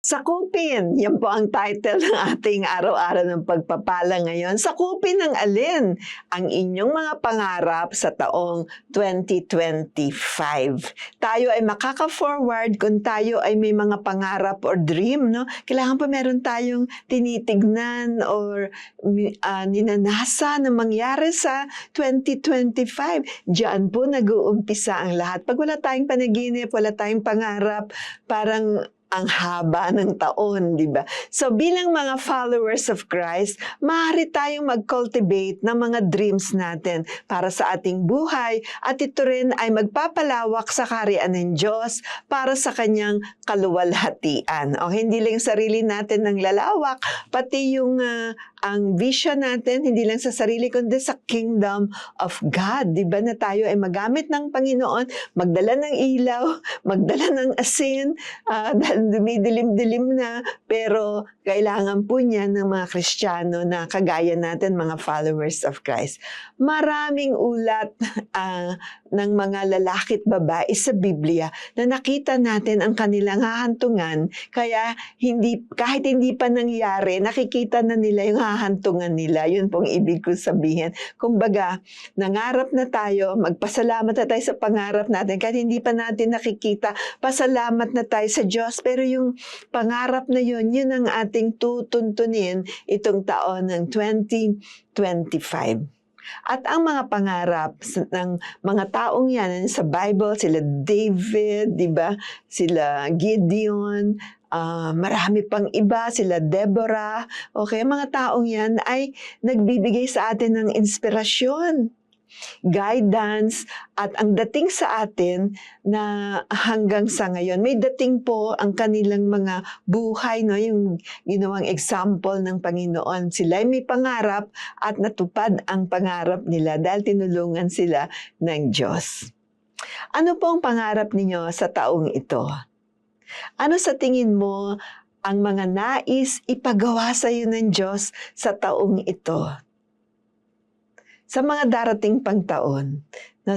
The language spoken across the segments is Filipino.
Sakupin, yan po ang title ng ating araw-araw ng pagpapala ngayon. Sakupin ng alin ang inyong mga pangarap sa taong 2025. Tayo ay makaka-forward kung tayo ay may mga pangarap or dream, no? Kailangan pa meron tayong tinitignan or ninanasa na mangyari sa 2025. Diyan po nag-uumpisa ang lahat. Pag wala tayong panaginip, wala tayong pangarap, parang ang haba ng taon, di ba? So bilang mga followers of Christ, maaari tayong mag-cultivate ng mga dreams natin para sa ating buhay at ito rin ay magpapalawak sa kaharian ng Diyos para sa kanyang kaluwalhatian. O hindi lang sarili natin ng lalawak, pati yung ang vision natin, hindi lang sa sarili, kundi sa kingdom of God. Di ba na tayo ay magamit ng Panginoon, magdala ng ilaw, magdala ng asin, dahil dumidilim-dilim na, pero kailangan po niya ng mga Kristiyano na kagaya natin, mga followers of Christ. Maraming ulat ng mga lalaki at babae sa Biblia na nakita natin ang kanilang hahantungan, kaya kahit hindi pa nangyari, nakikita na nila yung hahantungan nila. Yun pong ibig ko sabihin. Kumbaga, nangarap na tayo, magpasalamat na tayo sa pangarap natin, kahit hindi pa natin nakikita, pasalamat na tayo sa Diyos, pero yung pangarap na yun, yun ang ating tutuntunin itong taon ng 2025. At ang mga pangarap ng mga taong yan sa Bible, sila David, di ba? Sila Gideon, marami pang iba, sila Deborah. Okay, mga taong yan ay nagbibigay sa atin ng inspirasyon, guidance, at ang dating sa atin na hanggang sa ngayon, may dating po ang kanilang mga buhay, no? Yung ginawang example ng Panginoon. Sila ay may pangarap at natupad ang pangarap nila dahil tinulungan sila ng Diyos. Ano po ang pangarap ninyo sa taong ito? Ano sa tingin mo ang mga nais ipagawa sa iyo ng Diyos sa taong ito? Sa mga darating pang taon.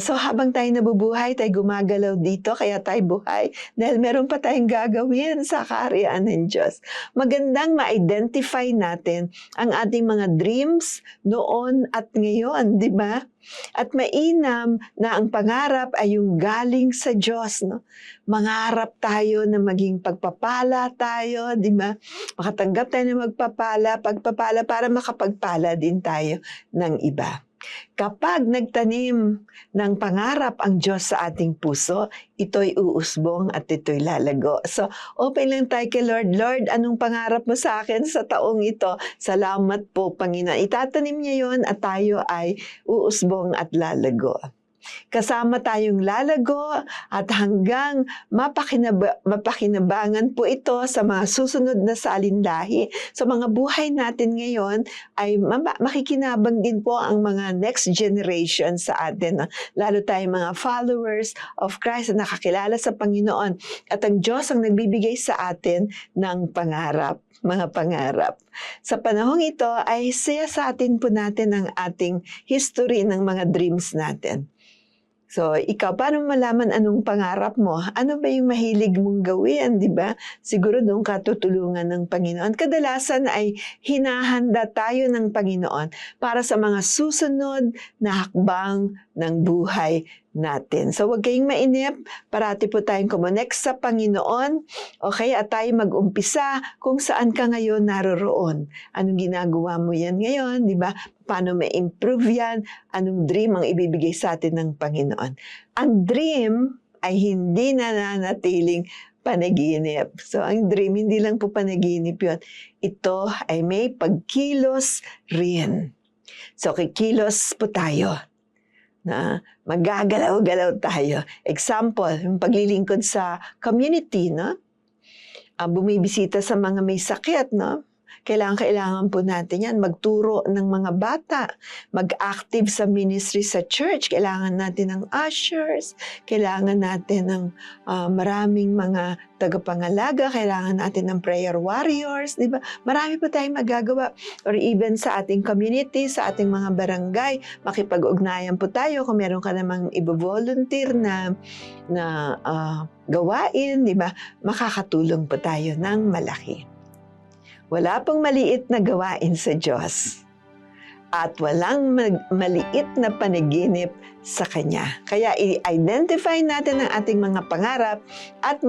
So habang tayo nabubuhay, tayo gumagalaw dito, kaya tayo buhay. Dahil meron pa tayong gagawin sa kaharian ng Diyos. Magandang ma-identify natin ang ating mga dreams noon at ngayon, di ba? At mainam na ang pangarap ay yung galing sa Diyos. No? Mangarap tayo na maging pagpapala tayo, di ba? Makatanggap tayo ng pagpapala para makapagpala din tayo ng iba. Kapag nagtanim ng pangarap ang Diyos sa ating puso, ito'y uusbong at ito'y lalago. So, open lang tayo kay Lord. Lord, anong pangarap mo sa akin sa taong ito? Salamat po, Panginoon. Itatanim niya yon at tayo ay uusbong at lalago. Kasama tayong lalago at hanggang mapakinabangan po ito sa mga susunod na salinlahi. Sa mga buhay natin ngayon ay makikinabang din po ang mga next generation sa atin. Lalo tayong mga followers of Christ na nakakilala sa Panginoon. At ang Diyos ang nagbibigay sa atin ng pangarap. Mga pangarap. Sa panahong ito ay siya sa atin po natin ang ating history ng mga dreams natin. So, ikaw, paano malaman anong pangarap mo? Ano ba yung mahilig mong gawin, di ba? Siguro doon katutulungan ng Panginoon. Kadalasan ay hinahanda tayo ng Panginoon para sa mga susunod na hakbang ng buhay natin. So, huwag kayong mainip. Parati po tayong kumonect sa Panginoon. Okay? At tayo mag-umpisa kung saan ka ngayon naroroon. Anong ginagawa mo yan ngayon, di ba? Paano ma-improve yan? Anong dream ang ibibigay sa atin ng Panginoon? Ang dream ay hindi nananatiling panaginip. So, ang dream, hindi lang po panaginip yun. Ito ay may pagkilos rin. So, kikilos po tayo. Na magagalaw-galaw tayo. Example, yung paglilingkod sa community, no? Bumibisita sa mga may sakit, no? Kailangan po natin yan. Magturo ng mga bata, mag-active sa ministry sa church. Kailangan natin ng ushers, kailangan natin ng maraming mga tagapangalaga, kailangan natin ng prayer warriors, di ba? Marami po tayong magagawa. Or even sa ating community, sa ating mga barangay, makipag-ugnayan po tayo kung meron ka namang i-volunteer na gawain, di ba? Makakatulong po tayo ng malaki. Wala pong maliit na gawain sa Diyos at walang maliit na panaginip sa Kanya. Kaya i-identify natin ang ating mga pangarap at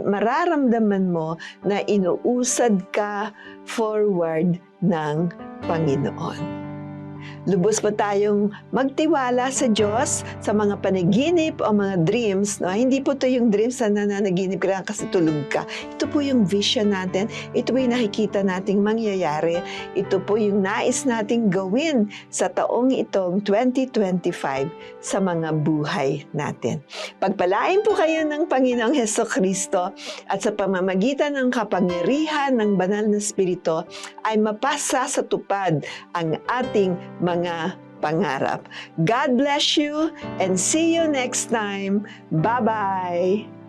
mararamdaman mo na inuusad ka forward ng Panginoon. Lubos po tayong magtiwala sa Diyos sa mga panaginip o mga dreams. No? Hindi po ito yung dreams na nananaginip ka lang kasi tulog ka. Ito po yung vision natin. Ito po yung nakikita nating mangyayari. Ito po yung nais nating gawin sa taong itong 2025 sa mga buhay natin. Pagpalain po kayo ng Panginoong Hesukristo at sa pamamagitan ng kapangyarihan ng banal na Espiritu ay mapasa sa tupad ang ating mga pangarap. God bless you and see you next time. Bye-bye!